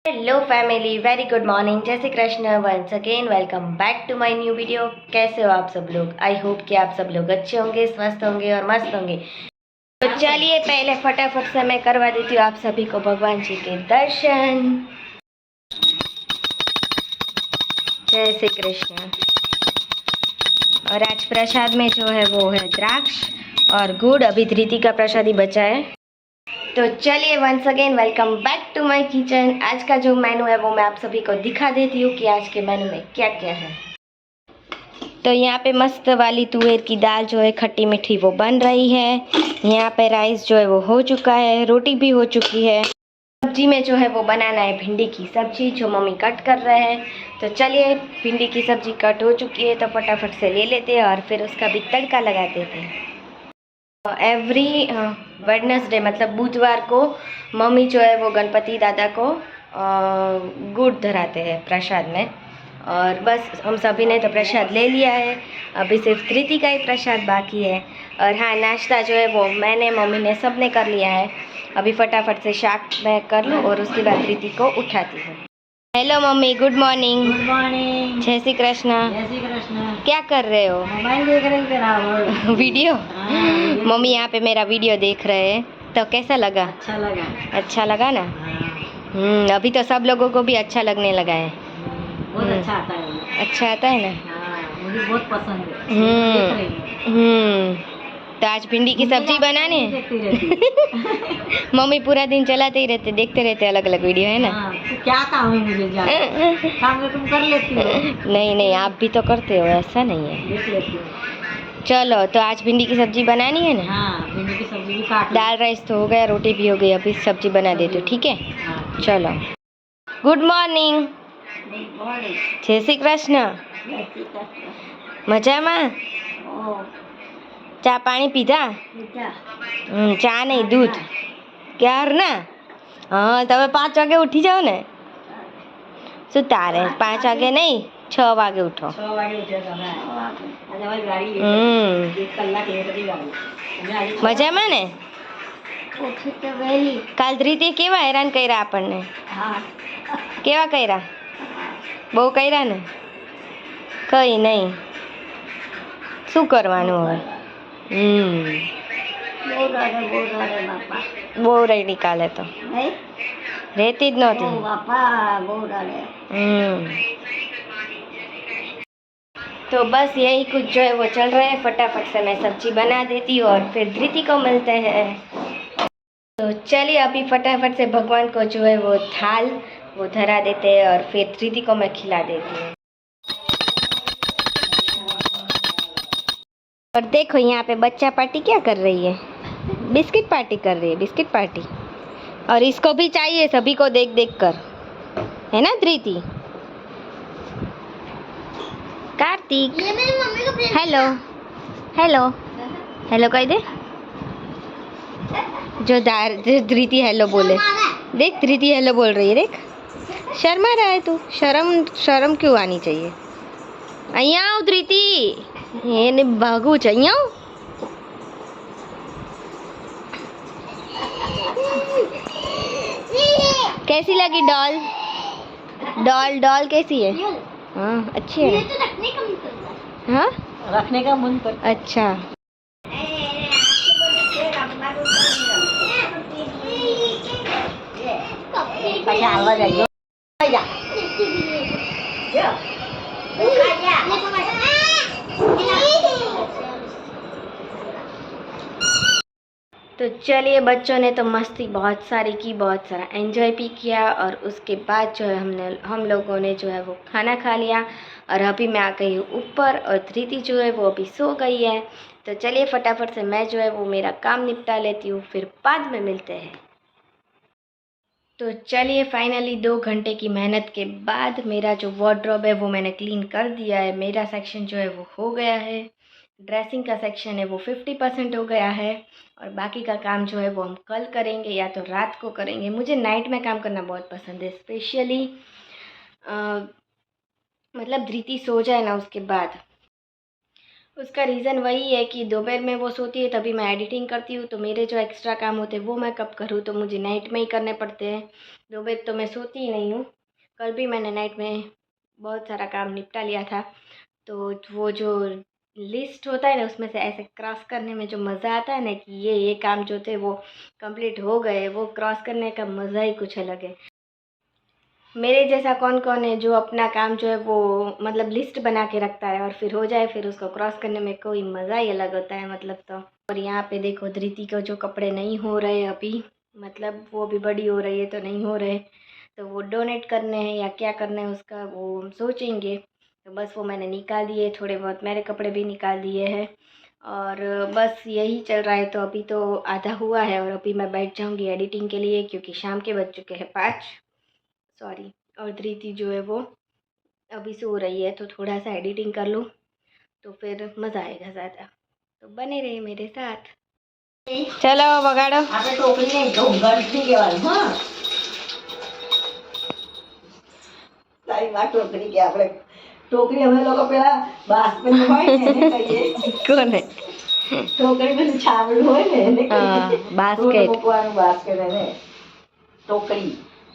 Hello family, very good morning, जय Shri Krishna. Once again welcome back to my new video. कैसे हो आप सब लोग? आई होप कि आप सब लोग अच्छे होंगे, स्वस्थ होंगे और मस्त होंगे। तो चलिए पहले फटाफट से मैं करवा देती हूँ आप सभी को भगवान जी के दर्शन। जय श्री कृष्ण। और आज प्रसाद में जो है वो है द्राक्ष और गुड़। अभी धृति का प्रसाद ही बचा है। तो चलिए once again welcome back to my kitchen. आज का जो मेनू है वो मैं आप सभी को दिखा देती हूँ कि आज के मेनू में क्या क्या है। तो यहाँ पे मस्त वाली तुअर की दाल जो है खट्टी मीठी वो बन रही है। यहाँ पे राइस जो है वो हो चुका है, रोटी भी हो चुकी है। सब्जी में जो है वो बनाना है भिंडी की सब्जी जो मम्मी कट कर रहे हैं। तो चलिए भिंडी की सब्जी कट हो चुकी है तो फटाफट से ले लेते हैं और फिर उसका भी तड़का लगा देते हैं। एवरी वेडनेसडे मतलब बुधवार को मम्मी जो है वो गणपति दादा को गुड़ धराते हैं प्रसाद में। और बस हम सभी ने तो प्रसाद ले लिया है, अभी सिर्फ धृति का ही प्रसाद बाकी है। और हाँ, नाश्ता जो है वो मैंने मम्मी ने सब ने कर लिया है। अभी फटाफट से शाक मैं कर लूँ और उसके बाद धृति को उठाती हूँ। Hello mummy, good morning. Good morning. जय श्री कृष्ण। जय श्री कृष्ण। क्या कर रहे हो? मोबाइल देख रही तेरा वीडियो। हाँ, मम्मी यहाँ पे मेरा वीडियो देख रहे हैं, तो कैसा लगा? अच्छा लगा। अच्छा लगा ना? हाँ, अभी तो सब लोगों को भी अच्छा लगने लगा है। बहुत अच्छा आता है ये। अच्छा आता है ना? हाँ, मुझे बहुत पसंद है। देख रही हूँ। तो आज भिंडी की सब्जी बनाने देखती रहती। मम्मी पूरा दिन चलाते ही रहते, देखते रहते अलग अलग वीडियो, है ना? हाँ, तो क्या काम है मुझे जाके? काम तो तुम कर लेती हो। नहीं नहीं, आप भी तो करते हो, ऐसा नहीं है। देख लेती हूँ। चलो तो आज भिंडी की सब्जी बनानी है ना? हाँ, भिंडी की सब्जी भी काट लो। दाल राइस तो हो गया, रोटी भी हो गई, अभी सब्जी बना देती हूँ, ठीक है? हाँ। चलो। Good morning. Good morning. जय श्री कृष्ण। जय श्री कृष्ण। મજામાં? ઓહ, ચા પાણી પીધા? મીઠા। ચા નહીં, દૂધ. ક્યારના? હા, તમે 5 વાગે ઉઠી જાઓ ને? શું તારે 5 વાગે નહીં, 6 વાગે ઉઠો. 6 વાગે ઉઠ્યા તમે? આજે અમારી ગાડી લેટ હમ. હતી. 1 કલાક લેટ હતી ગાડી. અમે આજે મજામાં ને? ઉઠી તો વહેલી। કાલ ધ્રીતે કેવા હેરાન કર્યા આપણને? હા, કેવા કર્યા? બહુ કર્યા ને? કંઈ નહીં, શું કરવાનું હવે? બહુ રડે બાપા। બહુ રડી કાલે તો, નહીં? રહેતી જ નહોતી. બહુ બાપા, બહુ રડે। तो बस यही कुछ जो है वो चल रहा है। फटाफट से मैं सब्जी बना देती हूँ और फिर धृति को मिलते हैं। तो चलिए अभी फटाफट से भगवान को जो है वो थाल वो धरा देते हैं और फिर धृति को मैं खिला देती हूँ। और देखो यहाँ पे बच्चा पार्टी क्या कर रही है? बिस्किट पार्टी कर रही है, बिस्किट पार्टी। और इसको भी चाहिए, सभी को देख देख कर, है ना धृति? कार्तिक, हेलो हेलो हेलो कह दे। जो धृति हेलो बोले, देख धृति हेलो बोल रही है, देख। शर्मा रहा है तू? शर्म क्यों आनी चाहिए? અહીંયા આવ ધૃતિ, એને ભાગવું છે, અહીંયા આવ। कैसी लगी डॉल? डॉल कैसी है? हाँ अच्छी है। हाँ, रखने का मन कर। अच्छा। अच्छा आवाज आई। तो चलिए बच्चों ने तो मस्ती बहुत सारी की, बहुत सारा एंजॉय भी किया। और उसके बाद जो है हम लोगों ने जो है वो खाना खा लिया। और अभी मैं आ गई हूँ ऊपर और धृति जो है वो अभी सो गई है। तो चलिए फटाफट से मैं जो है वो मेरा काम निपटा लेती हूँ, फिर बाद में मिलते हैं। तो चलिए फाइनली 2 घंटे की मेहनत के बाद मेरा जो वार्डरोब है वो मैंने क्लीन कर दिया है। मेरा सेक्शन जो है वो हो गया है, ड्रेसिंग का सेक्शन है वो 50% हो गया है। और बाकी का काम जो है वो हम कल करेंगे या तो रात को करेंगे। मुझे नाइट में काम करना बहुत पसंद है, स्पेशली मतलब धृति सो जाए ना उसके बाद। उसका रीज़न वही है कि दोपहर में वो सोती है तभी मैं एडिटिंग करती हूँ, तो मेरे जो एक्स्ट्रा काम होते हैं वो मैं कब करूँ, तो मुझे नाइट में ही करने पड़ते हैं। दोपहर तो मैं सोती ही नहीं हूँ। कल भी मैंने नाइट में बहुत सारा काम निपटा लिया था। तो वो जो लिस्ट होता है ना, उसमें से ऐसे क्रॉस करने में जो मज़ा आता है ना कि ये काम जो थे वो कंप्लीट हो गए, वो क्रॉस करने का मज़ा ही कुछ अलग है। मेरे जैसा कौन कौन है जो अपना काम जो है वो मतलब लिस्ट बना के रखता है और फिर हो जाए फिर उसको क्रॉस करने में कोई मज़ा ही अलग होता है मतलब। तो और यहाँ पे देखो धृति को जो कपड़े नहीं हो रहे अभी, मतलब वो अभी बड़ी हो रही है तो नहीं हो रहे, तो वो डोनेट करने हैं या क्या करना है उसका वो हम सोचेंगे। तो बस वो मैंने निकाल दिए, थोड़े बहुत मेरे कपड़े भी निकाल दिए हैं और बस यही चल रहा है। तो अभी तो आधा हुआ है और अभी मैं बैठ जाऊँगी एडिटिंग के लिए, क्योंकि शाम के बज चुके हैं 5, सॉरी। और धृति जो है वो अभी सो रही है, तो थोड़ा सा एडिटिंग कर लूँ तो फिर मज़ा आएगा ज़्यादा। तो बने रहे मेरे साथ। चलो वगाड़ो। આપણે ટોકરી નહીં તો ગણતરી કહેવાનું હા તારી વાત ટોકરી કે આપણે ટોકરી અમે લોકો પેલા બાસ્કેટ હોય ને એને કહીએ કોને? ટોકરી પેલું છાવડું હોય ને એને હા, કહીએ basket. મૂકવાનું બાસ્કેટ એને ટોકરી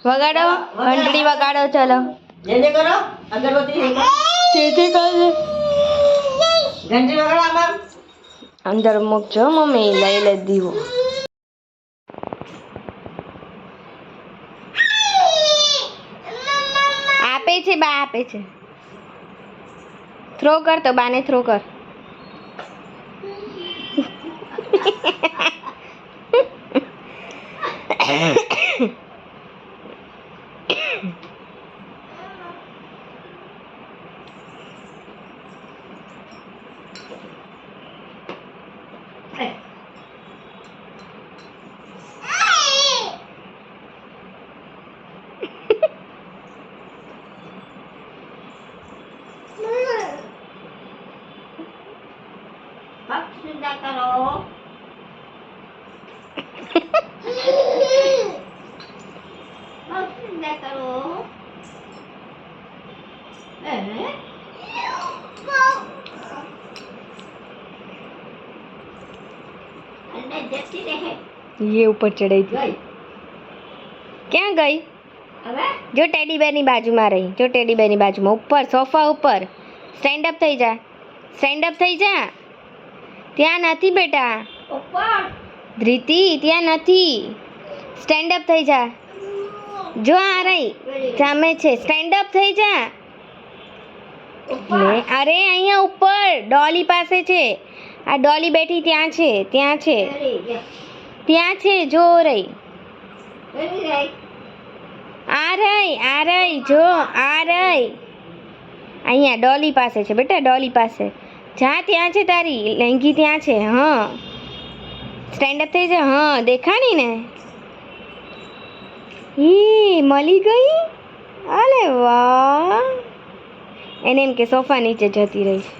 વગાડો, ઘંટડી વગાડો, ચલો જે જે કરો અગરબત્તી જે કરે ઘંટી વગાડો આમાં અંદર મૂકજો મમ્મી, લઈ લે દીવો. આપે છે બા, આપે છે. થ્રો કર તો બાને થ્રો કર. પગ સીધા કરો પગ સીધા કરો અને જતી રહે ये ऊपर चढ़ाई थी. ગઈ ક્યાં ગઈ? હવે જો ટેડી બેરની બાજુમાં રહી, જો ટેડી બેરની બાજુમાં ઉપર સોફા ઉપર. સ્ટેન્ડ અપ થઈ જા, સ્ટેન્ડ અપ થઈ જા. ત્યાં નથી બેટા ઉપર ધૃતિ, ત્યાં નથી. સ્ટેન્ડ અપ થઈ જા. જો આ રહી સામે છે, સ્ટેન્ડ અપ થઈ જા. લે, અરે અહીંયા ઉપર ડોલી પાસે છે. આ ડોલી બેઠી ત્યાં છે, ત્યાં છે, ત્યાં છે, જો રહી. આ રહી જો, આ રહી. અહીંયા ડોલી પાસે છે બેટા, ડોલી પાસે. જા, ત્યાં છે તારી લેંગી, ત્યાં છે. હા, સ્ટેન્ડ અપ થઈ જા. હા, દેખાણી ને? ઈ મળી ગઈ. અરે વાહ. એને એમ કે સોફા નીચે જતી રહી છે.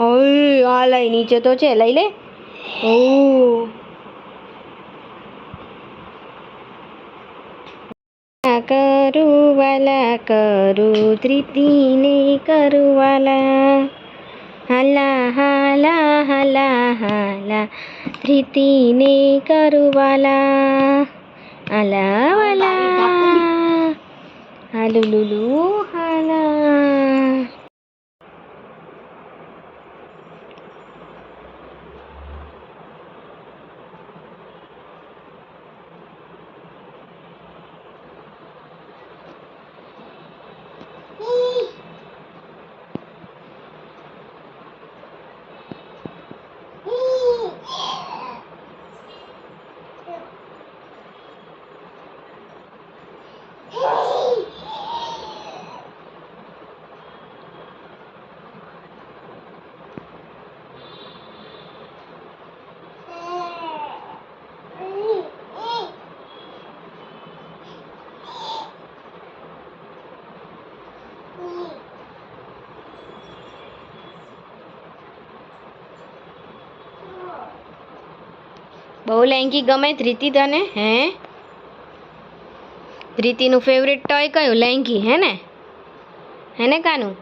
ઓય આ લઈ, નીચે તો છે, લઈ લે. ઓ કરું વાલા, કરું ધૃતિને કરું વાલા. હાલા હાલા હાલા હાલા ધૃતિને કરું વાલા. હાલા વાલા હાલુ લુલુ હાલા. બહુ લેંગી ગમે ધૃતિ તને? હે ધૃતિનું ફેવરેટ ટોય કયું? લેંગી હે ને? કાનું?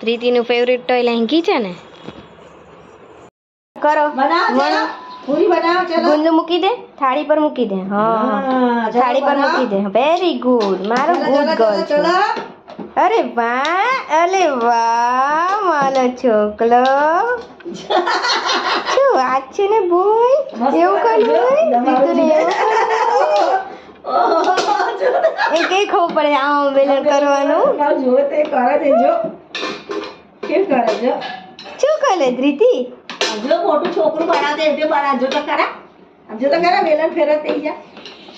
પ્રીતિનું ફેવરિટ ટોય લેંગી છે ને કરો બનાવો ચલો પૂરી બનાવો ચલો ગુંદ મૂકી દે થાળી પર મૂકી દે હા ચલો થાળી પર મૂકી દે વેરી ગુડ મારો ગુડ ગર્લ છે ચલો અરે વાહ મારો છોકલો શું વાત છે ને બોય એવું કર્યું રીતુને એવું એ કઈ ખબર પડે આમ વેલણ કરવાનું જો તે કરે છે જો કેમ કરે જો શું કરે ધ્રીતિ જો મોટું છોકરું બનાવતે એટલે બનાવજો તો ખરા વેલણ ફેરત થઈ જા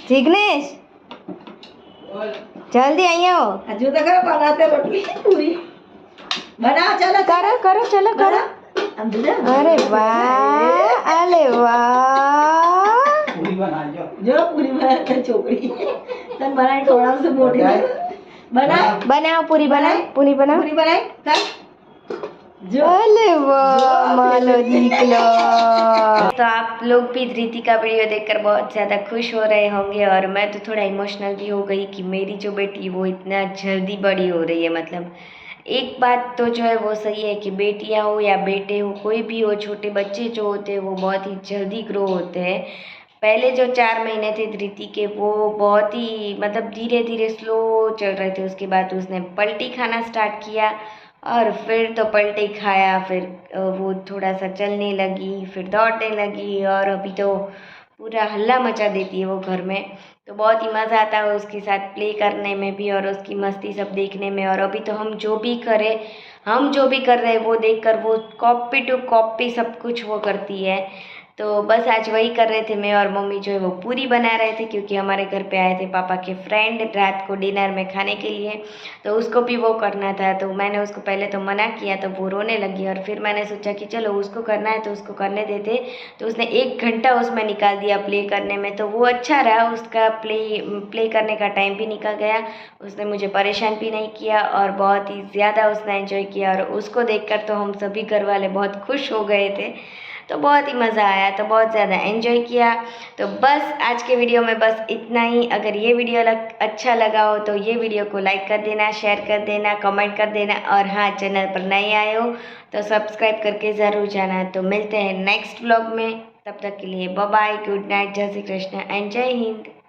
જિગ્નેશ જલ્દી અહીંયા આવો હજુ તો ખરા બનાવતે રોટલી પૂરી બનાવો ચાલો કરો કરો ચલો કરો અરે વાહ અલે વાહ જો પૂરી બનાવતે છોકરી તને બનાવી ખવડાવશે મોટી બનાવો પૂરી બનાવ પૂરી બનાવ પૂરી બનાવી કર जो अरे वाह मालो दीकलो तो आप लोग भी धृति का वीडियो देखकर बहुत ज़्यादा खुश हो रहे होंगे और मैं तो थोड़ा इमोशनल भी हो गई कि मेरी जो बेटी वो इतना जल्दी बड़ी हो रही है मतलब एक बात तो जो है वो सही है कि बेटियां हो या बेटे हो कोई भी हो छोटे बच्चे जो होते हैं वो बहुत ही जल्दी ग्रो होते हैं पहले जो 4 महीने थे धृति के वो बहुत ही मतलब धीरे धीरे स्लो चल रहे थे उसके बाद उसने पलटी खाना स्टार्ट किया और फिर तो पलटे खाया फिर वो थोड़ा सा चलने लगी फिर दौड़ने लगी और अभी तो पूरा हल्ला मचा देती है वो घर में तो बहुत ही मज़ा आता है उसके साथ प्ले करने में भी और उसकी मस्ती सब देखने में और अभी तो हम जो भी कर रहे हैं वो देखकर वो कॉपी टू कॉपी सब कुछ वो करती है तो बस आज वही कर रहे थे मैं और मम्मी जो है वो पूरी बना रहे थे क्योंकि हमारे घर पे आए थे पापा के फ्रेंड रात को डिनर में खाने के लिए तो उसको भी वो करना था तो मैंने उसको पहले तो मना किया तो वो रोने लगी और फिर मैंने सोचा कि चलो उसको करना है तो उसको करने देते तो उसने 1 घंटा उसमें निकाल दिया प्ले करने में तो वो अच्छा रहा उसका प्ले करने का टाइम भी निकल गया उसने मुझे परेशान भी नहीं किया और बहुत ही ज़्यादा उसने एंजॉय किया और उसको देखकर तो हम सभी घर वाले बहुत खुश हो गए थे तो बहुत ही मज़ा आया तो बहुत ज़्यादा एंजॉय किया तो बस आज के वीडियो में बस इतना ही अगर ये वीडियो अच्छा लगा हो तो ये वीडियो को लाइक कर देना शेयर कर देना कमेंट कर देना और हाँ चैनल पर नए आए हो तो सब्सक्राइब करके ज़रूर जाना तो मिलते हैं नेक्स्ट व्लॉग में तब तक के लिए बाय बाय गुड नाइट जय श्री कृष्ण एंड जय हिंद।